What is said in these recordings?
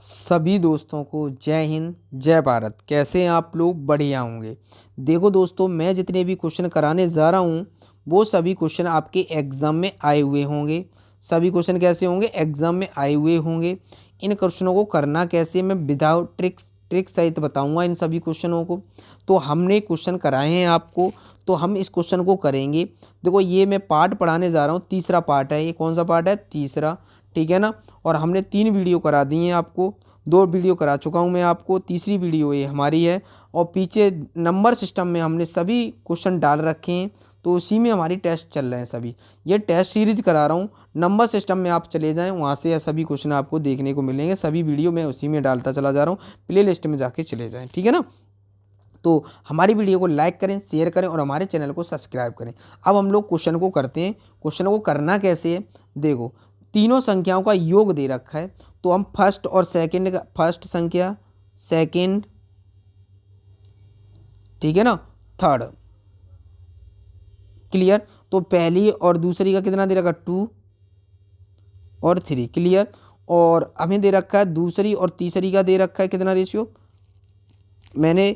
सभी दोस्तों को जय हिंद जय भारत। कैसे हैं आप लोग? बढ़िया होंगे। देखो दोस्तों, मैं जितने भी क्वेश्चन कराने जा रहा हूँ वो सभी क्वेश्चन आपके एग्ज़ाम में आए हुए होंगे। सभी क्वेश्चन कैसे होंगे? एग्ज़ाम में आए हुए होंगे। इन क्वेश्चनों को करना कैसे, मैं विदाउट ट्रिक सहित बताऊंगा इन सभी क्वेश्चनों को। तो हमने क्वेश्चन कराए हैं आपको, तो हम इस क्वेश्चन को करेंगे। देखो, ये मैं पार्ट पढ़ाने जा रहा हूँ, तीसरा पार्ट है। ये कौन सा पार्ट है? तीसरा। ठीक है ना। और हमने 3 वीडियो करा दी हैं आपको, 2 वीडियो करा चुका हूँ मैं आपको, तीसरी वीडियो ये हमारी है। और पीछे नंबर सिस्टम में हमने सभी क्वेश्चन डाल रखे हैं, तो उसी में हमारी टेस्ट चल रहे हैं सभी। ये टेस्ट सीरीज करा रहा हूँ, नंबर सिस्टम में आप चले जाएं, वहाँ से सभी क्वेश्चन आपको देखने को मिलेंगे। सभी वीडियो मैं उसी में डालता चला जा रहा हूँ, प्ले लिस्ट में जाके चले जाएँ। ठीक है ना। तो हमारी वीडियो को लाइक करें, शेयर करें और हमारे चैनल को सब्सक्राइब करें। अब हम लोग क्वेश्चन को करते हैं। क्वेश्चन को करना कैसे है? देखो, तीनों संख्याओं का योग दे रखा है, तो हम फर्स्ट और सेकंड का, फर्स्ट संख्या, सेकंड, ठीक है ना, थर्ड, क्लियर। तो पहली और दूसरी का कितना दे रखा? 2 और 3, क्लियर। और हमें दे रखा है दूसरी और तीसरी का दे रखा है कितना रेशियो? मैंने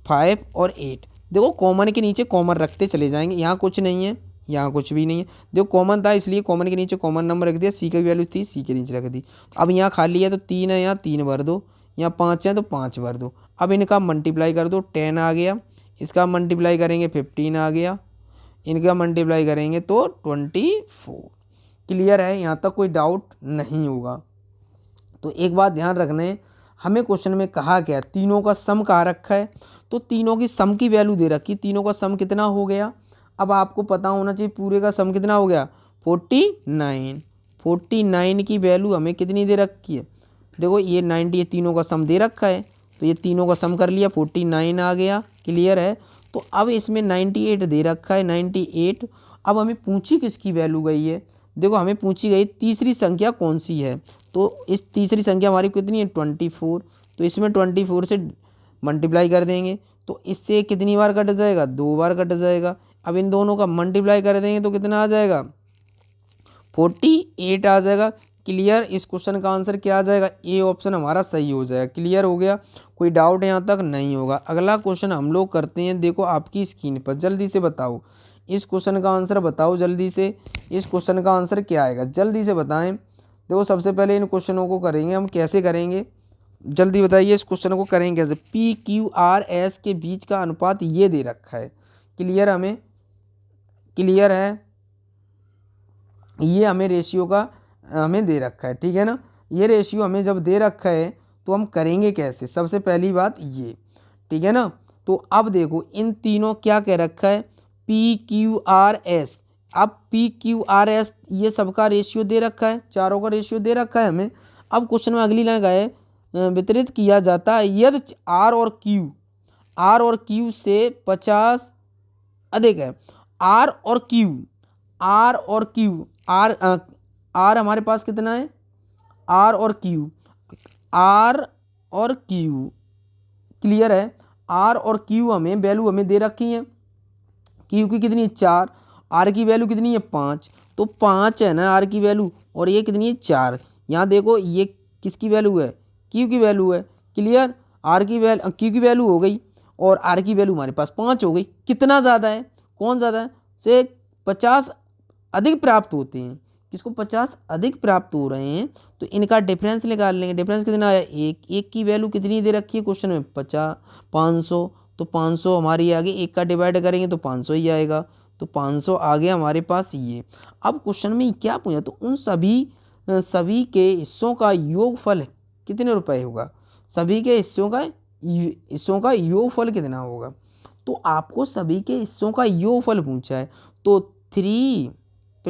5 और 8। देखो, कॉमन के नीचे कॉमन रखते चले जाएंगे। यहाँ कुछ नहीं है, यहाँ कुछ भी नहीं है। देखो, कॉमन था इसलिए कॉमन के नीचे कॉमन नंबर रख दिया। सी की वैल्यू थी, सी के नीचे रख दी। अब यहाँ खाली है तो 3 है, यहाँ 3 भर दो। यहाँ 5 है तो 5 भर दो। अब इनका मल्टीप्लाई कर दो, 10 आ गया। इसका मल्टीप्लाई करेंगे 15 आ गया। इनका मल्टीप्लाई करेंगे तो 24। क्लियर है? यहाँ तक कोई डाउट नहीं होगा। तो एक बात ध्यान रखना है, हमें क्वेश्चन में कहा गया तीनों का सम कहा रखा है, तो तीनों की सम की वैल्यू दे रखी। तीनों का सम कितना हो गया? अब आपको पता होना चाहिए पूरे का सम कितना हो गया? 49। 49 की वैल्यू हमें कितनी दे रखी है? देखो, ये 90, ये तीनों का सम दे रखा है, तो ये तीनों का सम कर लिया, 49 आ गया। क्लियर है? तो अब इसमें 98 दे रखा है, 98। अब हमें पूछी किसकी वैल्यू गई है? देखो, हमें पूछी गई तीसरी संख्या कौन सी है। तो इस तीसरी संख्या हमारी कितनी है? 24। तो इसमें 24 से मल्टीप्लाई कर देंगे, तो इससे कितनी बार कट जाएगा? 2 बार कट जाएगा। अब इन दोनों का मल्टीप्लाई कर देंगे तो कितना आ जाएगा? 48 आ जाएगा। क्लियर? इस क्वेश्चन का आंसर क्या आ जाएगा? ए ऑप्शन हमारा सही हो जाएगा। क्लियर हो गया? कोई डाउट यहाँ तक नहीं होगा। अगला क्वेश्चन हम लोग करते हैं। देखो आपकी स्क्रीन पर, जल्दी से बताओ इस क्वेश्चन का आंसर, बताओ जल्दी से। इस क्वेश्चन का आंसर क्या आएगा? जल्दी से बताएं। देखो, सबसे पहले इन क्वेश्चनों को करेंगे हम। कैसे करेंगे? जल्दी बताइए, इस क्वेश्चन को करेंगे कैसे? पी क्यू आर एस के बीच का अनुपात ये दे रखा है। क्लियर? हमें क्लियर है? ये हमें रेशियो का हमें दे रखा है। ठीक है ना। ये रेशियो हमें जब दे रखा है तो हम करेंगे कैसे? सबसे पहली बात ये, ठीक है ना। तो अब देखो, इन तीनों क्या कह रखा है? P Q R S. अब पी क्यू आर एस ये सबका रेशियो दे रखा है, चारों का रेशियो दे रखा है हमें। अब क्वेश्चन में अगली लाइन का है, वितरित किया जाता है यदि आर और क्यू से 50 अधिक है। आर और क्यू, आर हमारे पास कितना है? आर और क्यू। क्लियर है? आर और क्यू हमें वैल्यू हमें दे रखी है। क्यू की कितनी है? 4। आर की वैल्यू कितनी है? 5। तो 5 है ना आर की वैल्यू, और ये कितनी है? 4। यहाँ देखो, ये किसकी वैल्यू है? क्यू की वैल्यू है। क्लियर? क्यू की वैल्यू हो गई और आर की वैल्यू हमारे पास 5 हो गई। कितना ज़्यादा है? कौन ज़्यादा है? से 50 अधिक प्राप्त होते हैं। किसको? 50 अधिक प्राप्त हो रहे हैं, तो इनका डिफरेंस निकाल लेंगे। डिफरेंस कितना आया? 1। 1 की वैल्यू कितनी दे रखी है क्वेश्चन में? 500। तो 500 हमारी आ गई, 1 का डिवाइड करेंगे तो 500 ही आएगा। तो 500 आ गया हमारे पास ये। अब क्वेश्चन में क्या पूछा? तो उन सभी के हिस्सों का योगफल कितने रुपए होगा? सभी के हिस्सों का योगफल कितना होगा? तो आपको सभी के हिस्सों का योगफल पूछा है, तो 3 +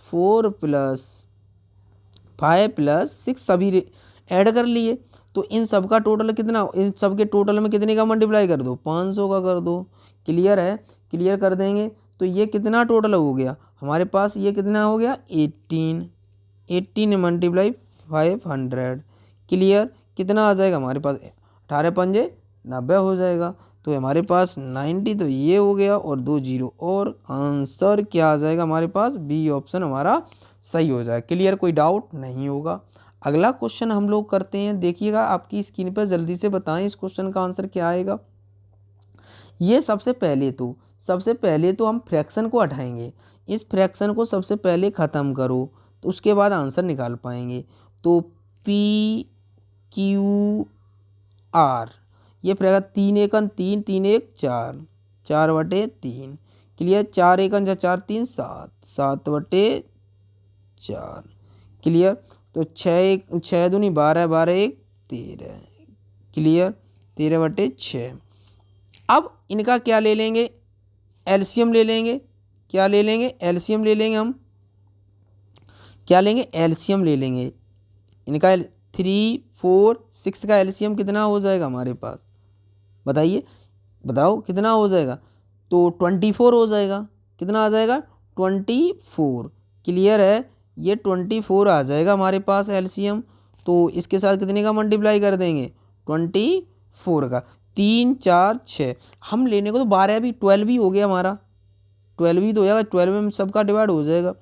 4 + 5 + 6 सभी ऐड कर लिए। तो इन सब का टोटल कितना? इन सब के टोटल में कितने का मल्टीप्लाई कर दो? 500 का कर दो। क्लियर है? क्लियर कर देंगे तो ये कितना टोटल हो गया हमारे पास? ये कितना हो गया? 18 मल्टीप्लाई 500। क्लियर? कितना आ जाएगा हमारे पास? 18 पंजे 90 हो जाएगा। तो हमारे पास 90, तो ये हो गया और 2 जीरो, और आंसर क्या आ जाएगा हमारे पास? बी ऑप्शन हमारा सही हो जाएगा। क्लियर? कोई डाउट नहीं होगा। अगला क्वेश्चन हम लोग करते हैं, देखिएगा आपकी स्क्रीन पर, जल्दी से बताएं इस क्वेश्चन का आंसर क्या आएगा। ये सबसे पहले तो हम फ्रैक्शन को हटाएंगे। इस फ्रैक्शन को सबसे पहले ख़त्म करो तो उसके बाद आंसर निकाल पाएंगे। तो पी क्यू आर, ये फ्रैक्शन 3 एकन 3 3 1 4, 4/3 क्लियर। 4 एकन 4 3 7, 7/4 क्लियर। तो 6 दूनी 12, 12 1 13 क्लियर, 13/6। अब इनका क्या ले लेंगे, एलसीएम ले लेंगे। क्या ले लेंगे, एलसीएम ले लेंगे। हम क्या लेंगे, एलसीएम ले लेंगे इनका। 3 4 6 का एलसीएम कितना हो जाएगा हमारे पास, बताइए, बताओ कितना हो जाएगा। तो 24 हो जाएगा। कितना आ जाएगा, 24 क्लियर है। ये 24 आ जाएगा हमारे पास एलसीएम। तो इसके साथ कितने का मल्टीप्लाई कर देंगे, 24 का। 3 4 6 हम लेने को तो 12 भी, 12 ही हो गया हमारा, 12 ही तो हो जाएगा। 12 में सबका डिवाइड हो जाएगा।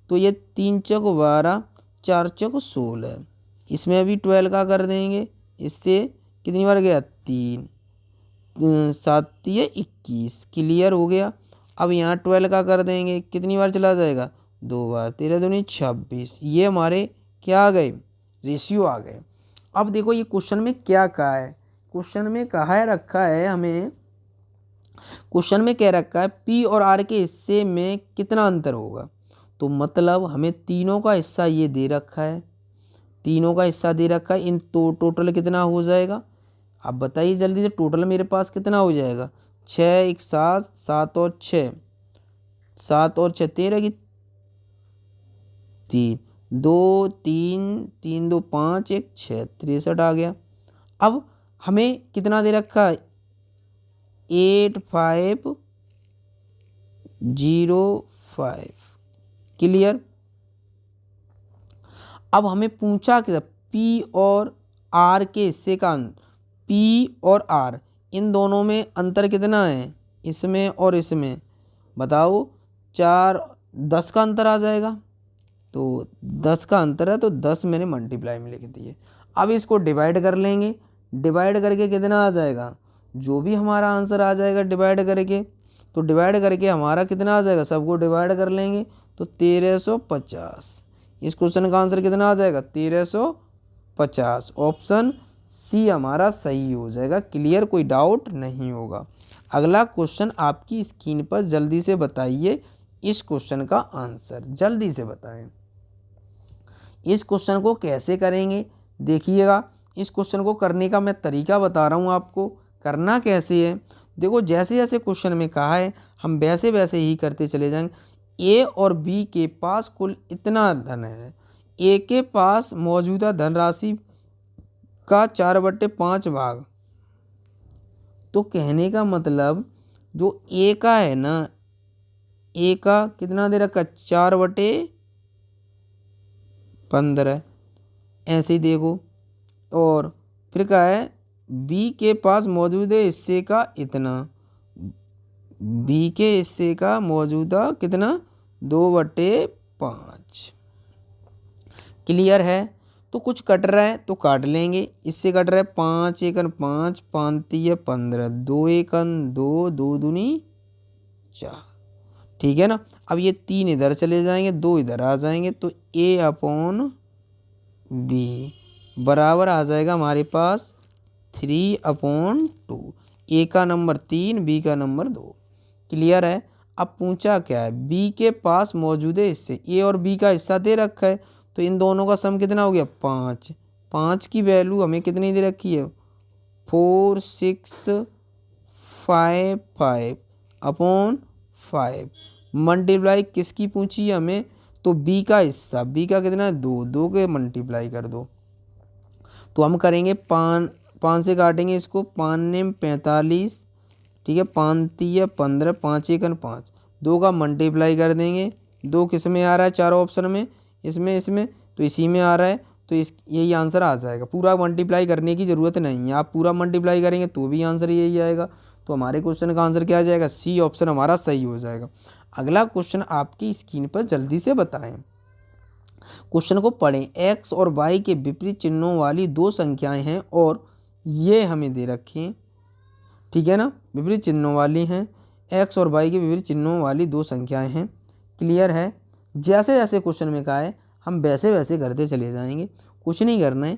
तो ये 3 चौक 12, 4 चौक 16, इसमें अभी 12 का कर देंगे। इससे कितनी बार गया, 3 7 21 क्लियर हो गया। अब यहाँ 12 का कर देंगे, कितनी बार चला जाएगा, 2 बार, 13 दूनी 26। ये हमारे क्या आ गए, रेशियो आ गए। अब देखो ये क्वेश्चन में क्या कहा है, क्वेश्चन में कहा है रखा है हमें, क्वेश्चन में क्या रखा है, पी और आर के हिस्से में कितना अंतर होगा। तो मतलब हमें तीनों का हिस्सा ये दे रखा है, तीनों का हिस्सा दे रखा है। इन तो टोटल कितना हो जाएगा, आप बताइए जल्दी से। टोटल मेरे पास कितना हो जाएगा, 6 1 7, 7 और 6, 7 और 6 13 की 3, 2 3 3 2 5 1 6, 63 आ गया। अब हमें कितना दे रखा है, 8505 क्लियर। अब हमें पूछा कि पी और आर के हिस्से का, पी और आर इन दोनों में अंतर कितना है, इसमें और इसमें, बताओ। 4 10 का अंतर आ जाएगा। तो 10 का अंतर है, तो 10 मैंने मल्टीप्लाई में लिख दिए। अब इसको डिवाइड कर लेंगे, डिवाइड करके कितना आ जाएगा, जो भी हमारा आंसर आ जाएगा डिवाइड करके, तो डिवाइड करके हमारा कितना आ जाएगा, सबको डिवाइड कर लेंगे तो 1350। इस क्वेश्चन का आंसर कितना आ जाएगा, 1350। ऑप्शन सी हमारा सही हो जाएगा। क्लियर, कोई डाउट नहीं होगा। अगला क्वेश्चन आपकी स्क्रीन पर, जल्दी से बताइए इस क्वेश्चन का आंसर, जल्दी से बताएं। इस क्वेश्चन को कैसे करेंगे, देखिएगा। इस क्वेश्चन को करने का मैं तरीका बता रहा हूँ आपको, करना कैसे है। देखो जैसे जैसे क्वेश्चन में कहा है हम वैसे वैसे ही करते चले जाएंगे। ए और बी के पास कुल इतना धन है। ए के पास मौजूदा धनराशि का 4/5 भाग। तो कहने का मतलब जो ए का है ना, ए का कितना दे रखा, 4/15 ऐसे ही देखो। और फिर क्या है, बी के पास मौजूदा हिस्से का इतना, बी के हिस्से का मौजूदा कितना, 2/5 क्लियर है। तो कुछ कट रहा है तो काट लेंगे, इससे कट रहा है 5 एकन 5, 5 3 15, 2 एकन 2, 2 दूनी 4, ठीक है ना। अब ये 3 इधर चले जाएंगे, 2 इधर आ जाएंगे, तो A/B बराबर आ जाएगा हमारे पास 3/2। ए का नंबर 3, बी का नंबर 2 क्लियर है। अब पूछा क्या है, बी के पास मौजूद हिस्से, ए और बी का हिस्सा दे रखा है, तो इन दोनों का सम कितना हो गया, 5। 5 की वैल्यू हमें कितनी दे रखी है, 4655/5 मल्टीप्लाई किसकी पूछी है हमें, तो बी का हिस्सा, बी का कितना है 2, 2 के मल्टीप्लाई कर दो। तो हम करेंगे 5 से काटेंगे इसको, 5 ने 45, ठीक है, 5 3 15, 5 एकन 5, 2 का मल्टीप्लाई कर देंगे। 2 किस में आ रहा है, चारों ऑप्शन में, इसमें तो इसी में आ रहा है, तो यही आंसर आ जाएगा। पूरा मल्टीप्लाई करने की ज़रूरत नहीं है, आप पूरा मल्टीप्लाई करेंगे तो भी आंसर यही आएगा। तो हमारे क्वेश्चन का आंसर क्या आ जाएगा, सी ऑप्शन हमारा सही हो जाएगा। अगला क्वेश्चन आपकी स्क्रीन पर जल्दी से बताएं। क्वेश्चन को पढ़ें। एक्स और वाई के विपरीत चिन्हों वाली दो संख्याएं हैं और ये हमें दे रखी हैं, ठीक है ना, विपरीत चिन्हों वाली हैं, एक्स और वाई के विपरीत चिन्हों वाली दो संख्याएं हैं। क्लियर है। जैसे जैसे क्वेश्चन में कहा है हम वैसे वैसे करते चले जाएंगे, कुछ नहीं करना है।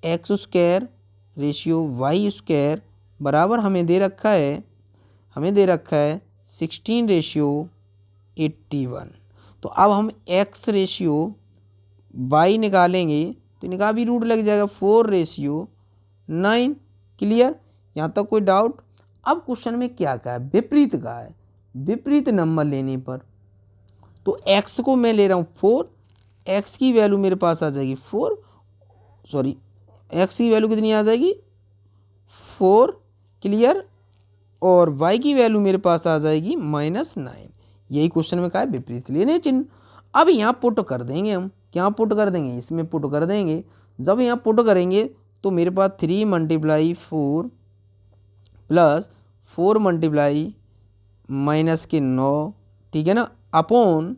X square ratio Y square बराबर हमें दे रखा है 16:81। तो अब हम एक्स रेशियो वाई निकालेंगे तो इनका भी रूट लग जाएगा 4:9। क्लियर, यहाँ तक कोई डाउट। अब क्वेश्चन में क्या कहा है, विपरीत कहा है, विपरीत नंबर लेने पर तो x को मैं ले रहा हूँ 4, x की वैल्यू मेरे पास आ जाएगी 4, सॉरी x की वैल्यू कितनी आ जाएगी 4। क्लियर, और y की वैल्यू मेरे पास आ जाएगी -9। यही क्वेश्चन में कहा है विपरीत लेने चिन्ह। अब यहाँ पुट कर देंगे हम, क्या पुट कर देंगे, इसमें पुट कर देंगे। जब यहाँ पुट करेंगे तो मेरे पास 3 × 4 प्लस 4 × -9, ठीक है ना, अपॉन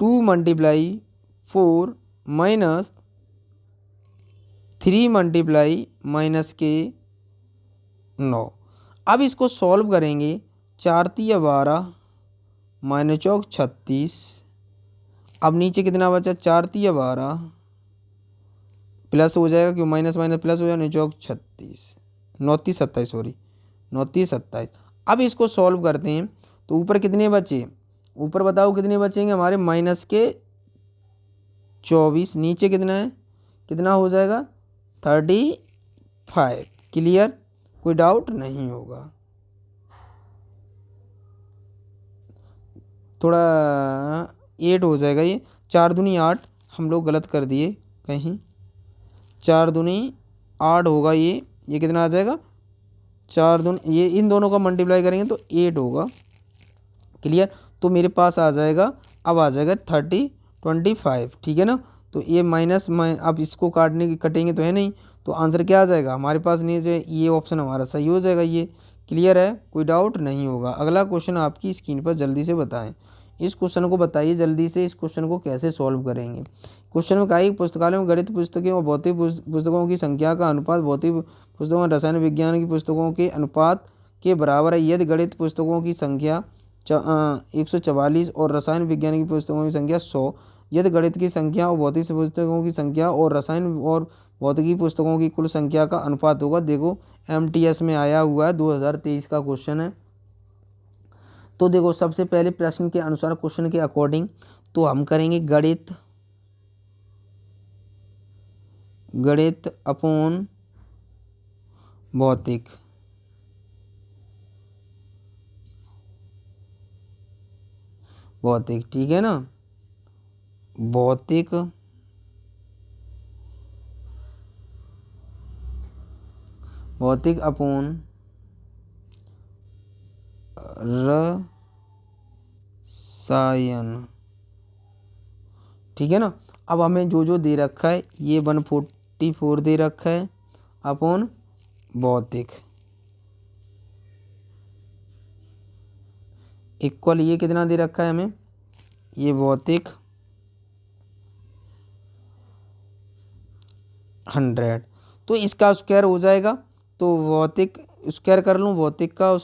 2 × 4 माइनस 3 × -9। अब इसको सॉल्व करेंगे, 4 × 12 -4 36। अब नीचे कितना बचा, 4 × 12 प्लस हो जाएगा, क्यों माइनस माइनस प्लस हो जाएगा, 9 × 36 9 × 27, सॉरी 9 × 27। अब इसको सॉल्व करते हैं तो ऊपर कितने बचे, ऊपर बताओ कितने बचेंगे हमारे -24, नीचे कितना है, कितना हो जाएगा 35। क्लियर, कोई डाउट नहीं होगा। थोड़ा 8 हो जाएगा, ये 4 दूनी 8 हम लोग गलत कर दिए कहीं, 4 दूनी 8 होगा, ये कितना आ जाएगा 4 दूनी, ये इन दोनों का मल्टीप्लाई करेंगे तो 8 होगा। क्लियर, तो मेरे पास आ जाएगा, अब आ जाएगा 25, ठीक है ना। तो ये अब इसको कटेंगे तो है नहीं, तो आंसर क्या आ जाएगा हमारे पास, नहीं जो ये ऑप्शन हमारा सही हो जाएगा ये। क्लियर है, कोई डाउट नहीं होगा। अगला क्वेश्चन आपकी स्क्रीन पर जल्दी से बताएं, इस क्वेश्चन को बताइए जल्दी से, इस क्वेश्चन को कैसे सॉल्व करेंगे। क्वेश्चन में कहा है पुस्तकालय में गणित पुस्तकें और भौतिक पुस्तकों की संख्या का अनुपात भौतिक पुस्तकों और रसायन विज्ञान की पुस्तकों के अनुपात के बराबर है यदि गणित पुस्तकों की संख्या 144 और रसायन विज्ञान की पुस्तकों की संख्या 100, यदि गणित की संख्या और भौतिक पुस्तकों की संख्या और रसायन और भौतिकी पुस्तकों की कुल संख्या का अनुपात होगा। देखो MTS में आया हुआ है, 2023 का क्वेश्चन है। तो देखो सबसे पहले प्रश्न के अनुसार, क्वेश्चन के अकॉर्डिंग तो हम करेंगे गणित अपॉन भौतिक, ठीक है ना, भौतिक अपॉन रसायन, ठीक है ना। अब हमें जो दे रखा है, ये 144 दे रखा है अपॉन भौतिक, इक्वल ये कितना दे रखा है हमें, ये भौतिक 100। तो इसका स्क्वायर हो जाएगा, तो भौतिक स्क्वायर कर लूँ, भौतिक का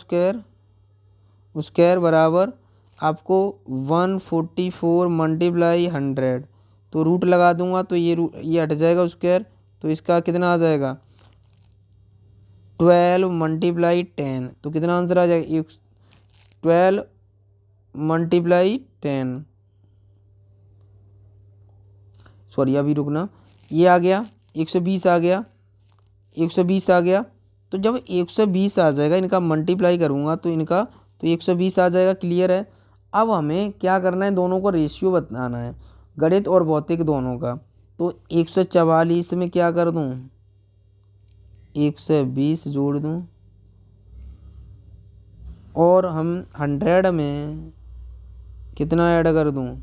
स्क्वायर बराबर आपको 144 × 100, तो रूट लगा दूंगा तो ये हट जाएगा स्क्वायर, तो इसका कितना आ जाएगा 12 × 10, तो कितना आंसर आ जाएगा 12 × 10, सॉरी अभी रुकना, ये आ गया 120 आ गया, 120 आ गया। तो जब 120 आ जाएगा, इनका मल्टीप्लाई करूँगा तो इनका तो 120 आ जाएगा। क्लियर है। अब हमें क्या करना है, दोनों को रेशियो बताना है, गणित और भौतिक दोनों का। तो 144 में क्या कर दूँ, 120 जोड़ दूँ, और हम 100 में कितना ऐड कर दूँ,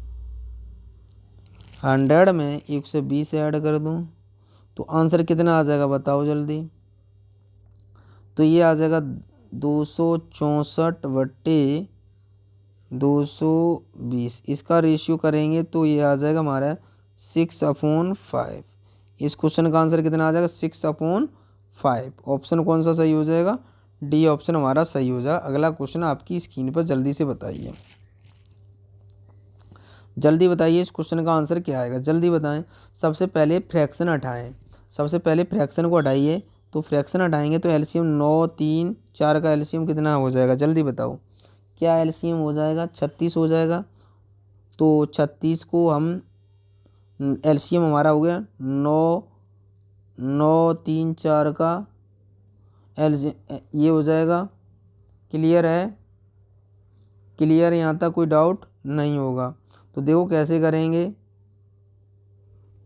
100 में 120 ऐड कर दूँ, तो आंसर कितना आ जाएगा बताओ जल्दी। तो ये आ जाएगा 264/220, इसका रेशियो करेंगे तो ये आ जाएगा हमारा 6/5। इस क्वेश्चन का आंसर कितना आ जाएगा 6/5। ऑप्शन कौन सा सही हो जाएगा, डी ऑप्शन हमारा सही हो जाएगा। अगला क्वेश्चन आपकी स्क्रीन पर जल्दी से बताइए, जल्दी बताइए इस क्वेश्चन का आंसर क्या आएगा, जल्दी बताएं। सबसे पहले फ्रैक्शन हटाएं, सबसे पहले फ्रैक्शन को हटाइए। तो फ्रैक्शन हटाएंगे तो एलसीएम 9, 3, 4 का एलसीएम कितना हो जाएगा, जल्दी बताओ। क्या एलसीएम हो जाएगा, 36 हो जाएगा। तो 36 को हम एलसीएम हमारा हो गया 9, 9, 3, 4 का ये हो जाएगा। क्लियर है, क्लियर, यहाँ तक कोई डाउट नहीं होगा। तो देखो कैसे करेंगे।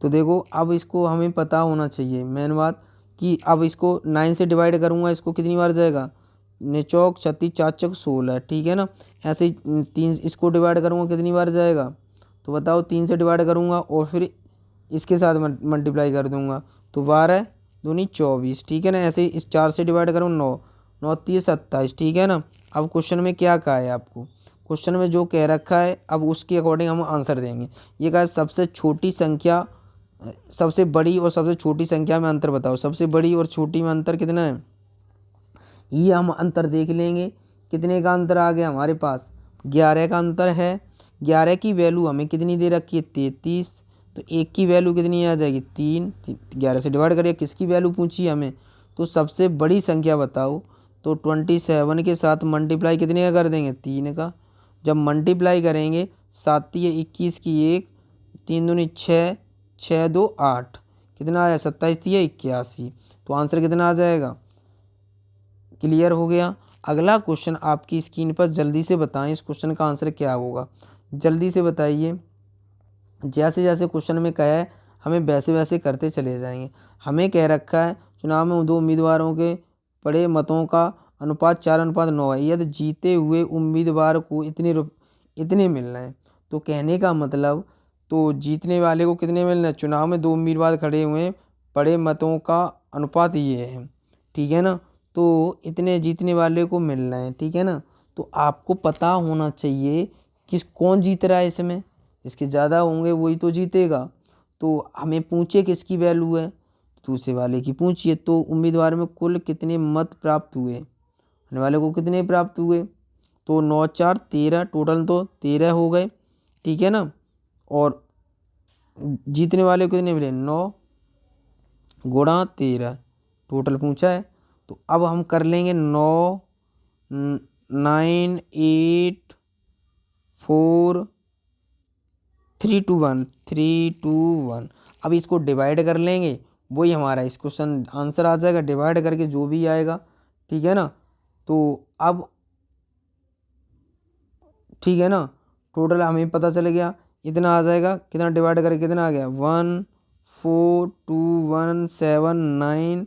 तो देखो अब इसको हमें पता होना चाहिए मेन बात कि अब इसको 9 से डिवाइड करूँगा, इसको कितनी बार जाएगा, निचौक 36, 4 चौक 16, ठीक है ना। ऐसे ही 3 इसको डिवाइड करूँगा, कितनी बार जाएगा, तो बताओ 3 से डिवाइड करूँगा और फिर इसके साथ मल्टीप्लाई कर दूँगा, तो 12 दूनी 24, ठीक है ना। ऐसे ही इस 4 से डिवाइड करूँ 9, 9 3 27, ठीक है ना। अब क्वेश्चन में क्या कहा है आपको, क्वेश्चन में जो कह रखा है अब उसके अकॉर्डिंग हम आंसर देंगे। ये कहा सबसे छोटी संख्या, सबसे बड़ी और सबसे छोटी संख्या में अंतर बताओ। सबसे बड़ी और छोटी में अंतर कितना है, ये हम अंतर देख लेंगे। कितने का अंतर आ गया हमारे पास, 11 का अंतर है। 11 की वैल्यू हमें कितनी दे रखी है 33, तो 1 की वैल्यू कितनी आ जाएगी 3। 11 से डिवाइड करिए, किसकी वैल्यू पूछी है हमें, तो सबसे बड़ी संख्या बताओ। तो 27 के साथ मल्टीप्लाई कितने का कर देंगे 3 का। जब मल्टीप्लाई करेंगे 7 या 21 की 1, 3 दूनी 6, 6 2 8, कितना आया 27 या 81, तो आंसर कितना आ जाएगा। क्लियर हो गया। अगला क्वेश्चन आपकी स्क्रीन पर, जल्दी से बताएं इस क्वेश्चन का आंसर क्या होगा, जल्दी से बताइए। जैसे जैसे क्वेश्चन में कहा है हमें वैसे वैसे करते चले जाएंगे। हमें कह रखा है चुनाव में 2 उम्मीदवारों के पड़े मतों का अनुपात 4:9 है, यदि जीते हुए उम्मीदवार को इतने मिलना है। तो कहने का मतलब, तो जीतने वाले को कितने मिलना है, चुनाव में 2 उम्मीदवार खड़े हुए हैं, पड़े मतों का अनुपात ये है, ठीक है ना। तो इतने जीतने वाले को मिलना है, ठीक है ना। तो आपको पता होना चाहिए कि कौन जीत रहा है इसमें, इसके ज़्यादा होंगे वही तो जीतेगा। तो हमें पूछे किसकी वैल्यू है, दूसरे वाले की पूछिए। तो उम्मीदवार में कुल कितने मत प्राप्त हुए, होने वाले को कितने प्राप्त हुए, तो 9 4 13, टोटल तो 13 हो गए, ठीक है ना। और जीतने वाले को कितने मिले 9 गुणा 13, टोटल पूछा है। तो अब हम कर लेंगे 9 9 8 4 3 2 1 3 2 1। अब इसको डिवाइड कर लेंगे, वही हमारा इस क्वेश्चन आंसर आ जाएगा, डिवाइड करके जो भी आएगा, ठीक है ना। तो अब ठीक है ना, टोटल हमें पता चल गया इतना आ जाएगा, कितना डिवाइड करके कितना आ गया 1 4 2 1 7 9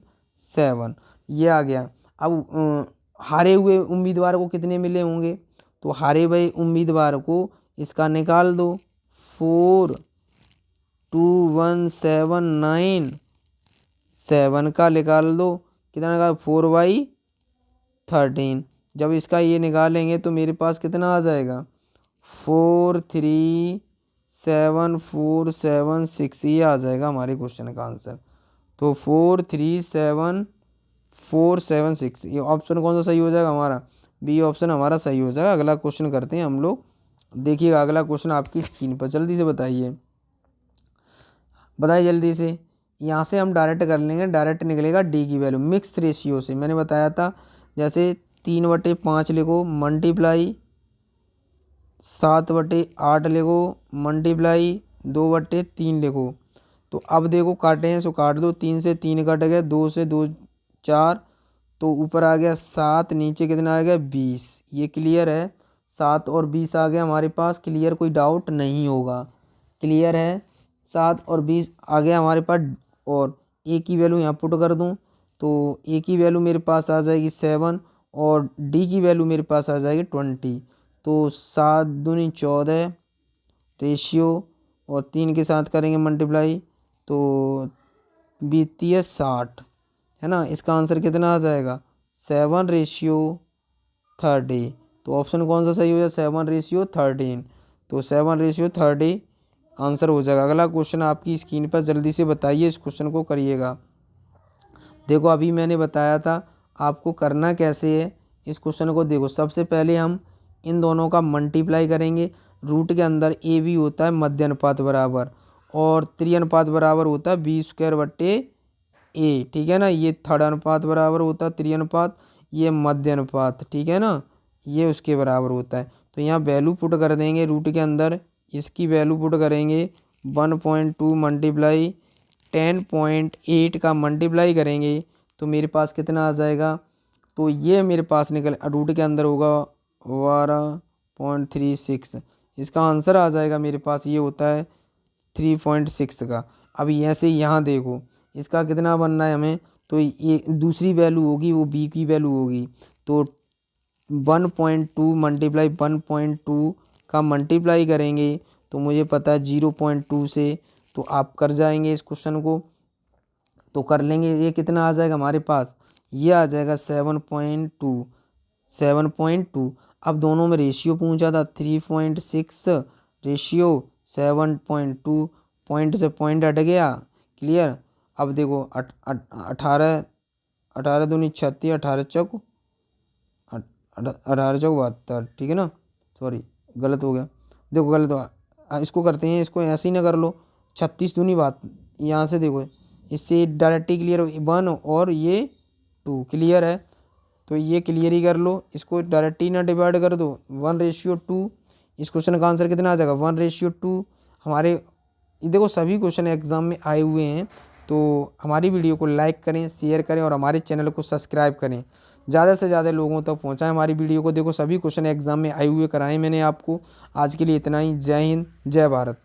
7, ये आ गया। अब हारे हुए उम्मीदवार को कितने मिले होंगे, तो हारे हुए उम्मीदवार को इसका निकाल दो, 4 2 1 7 9 7 का निकाल दो, कितना निकाल 4/13। जब इसका ये निकालेंगे तो मेरे पास कितना आ जाएगा 4 3 7 4 7 6, ये आ जाएगा हमारे क्वेश्चन का आंसर। तो 4 3 7 4 7 6, ये ऑप्शन कौन सा सही हो जाएगा हमारा, बी ऑप्शन हमारा सही हो जाएगा। अगला क्वेश्चन करते हैं हम लोग, देखिएगा अगला क्वेश्चन आपकी स्क्रीन पर, जल्दी से बताइए, बताइए जल्दी से। यहाँ से हम डायरेक्ट कर लेंगे, डायरेक्ट निकलेगा डी की वैल्यू मिक्स रेशियो से, मैंने बताया था। जैसे 3/5 लिखो मल्टीप्लाई 7/8 लिखो मल्टीप्लाई 2/3 लिखो। तो अब देखो काटे हैं सो काट दो, 3 से 3 कट गए, 2 से 2 4, तो ऊपर आ गया 7, नीचे कितना आ गया 20, ये क्लियर है। 7 और 20 आ गया हमारे पास, क्लियर, कोई डाउट नहीं होगा, क्लियर है। 7 और 20 आ गया हमारे पास, और ए की वैल्यू यहाँ पुट कर दूँ तो ए की वैल्यू मेरे पास आ जाएगी 7 और डी की वैल्यू मेरे पास आ जाएगी 20। तो 7 दूनी 14 रेशियो, और 3 के साथ करेंगे मल्टीप्लाई तो बीती है 60, है ना। इसका आंसर कितना आ जाएगा 7/30। तो ऑप्शन कौन सा सही हो जाए 7/13। तो 7/30 आंसर हो जाएगा। अगला क्वेश्चन आपकी स्क्रीन पर, जल्दी से बताइए, इस क्वेश्चन को करिएगा। देखो अभी मैंने बताया था आपको करना कैसे है इस क्वेश्चन को। देखो सबसे पहले हम इन दोनों का मल्टीप्लाई करेंगे। रूट के अंदर ए बी होता है मध्य अनुपात बराबर, और त्रि अनुपात बराबर होता है बी स्क्वायर बट्टे ए, ठीक है ना। ये थर्ड अनुपात बराबर होता है त्रि अनुपात, ये मध्य अनुपात, ठीक है ना, ये उसके बराबर होता है। तो यहाँ वैल्यू पुट कर देंगे रूट के अंदर, इसकी वैल्यू पुट करेंगे 1.2 मल्टीप्लाई 10.8 का मल्टीप्लाई करेंगे तो मेरे पास कितना आ जाएगा। तो ये मेरे पास निकल रूट के अंदर होगा 12.36, इसका आंसर आ जाएगा मेरे पास, ये होता है 3.6 का। अब ऐसे यहाँ देखो इसका कितना बनना है हमें, तो ये दूसरी वैल्यू होगी वो बी की वैल्यू होगी। तो 1.2 मल्टीप्लाई 1.2 का मल्टीप्लाई करेंगे तो मुझे पता है 0.2 से, तो आप कर जाएंगे इस क्वेश्चन को, तो कर लेंगे। ये कितना आ जाएगा हमारे पास, ये आ जाएगा 7.2। अब दोनों में रेशियो पूछा था, 3.6 रेशियो 7.2, पॉइंट से पॉइंट हट गया, क्लियर। अब देखो 18 दूनी 36, 18 चौक 72, ठीक है ना, सॉरी गलत हो गया, देखो गलत हुआ। इसको करते हैं, इसको ऐसे ही ना कर लो, 36 दूनी बात, यहाँ से देखो इससे डायरेक्टली क्लियर 1 और ये 2 क्लियर है, तो ये क्लियर ही कर लो। इसको डायरेक्टली ना डिवाइड कर दो, 1:2। इस क्वेश्चन का आंसर कितना आ जाएगा 1:2। हमारे ये देखो सभी क्वेश्चन एग्जाम में आए हुए हैं, तो हमारी वीडियो को लाइक करें, शेयर करें और हमारे चैनल को सब्सक्राइब करें, ज़्यादा से ज़्यादा लोगों तक पहुँचाएं हमारी वीडियो को। देखो सभी क्वेश्चन एग्जाम में आए हुए कराएं मैंने आपको। आज के लिए इतना ही। जय हिंद, जय भारत।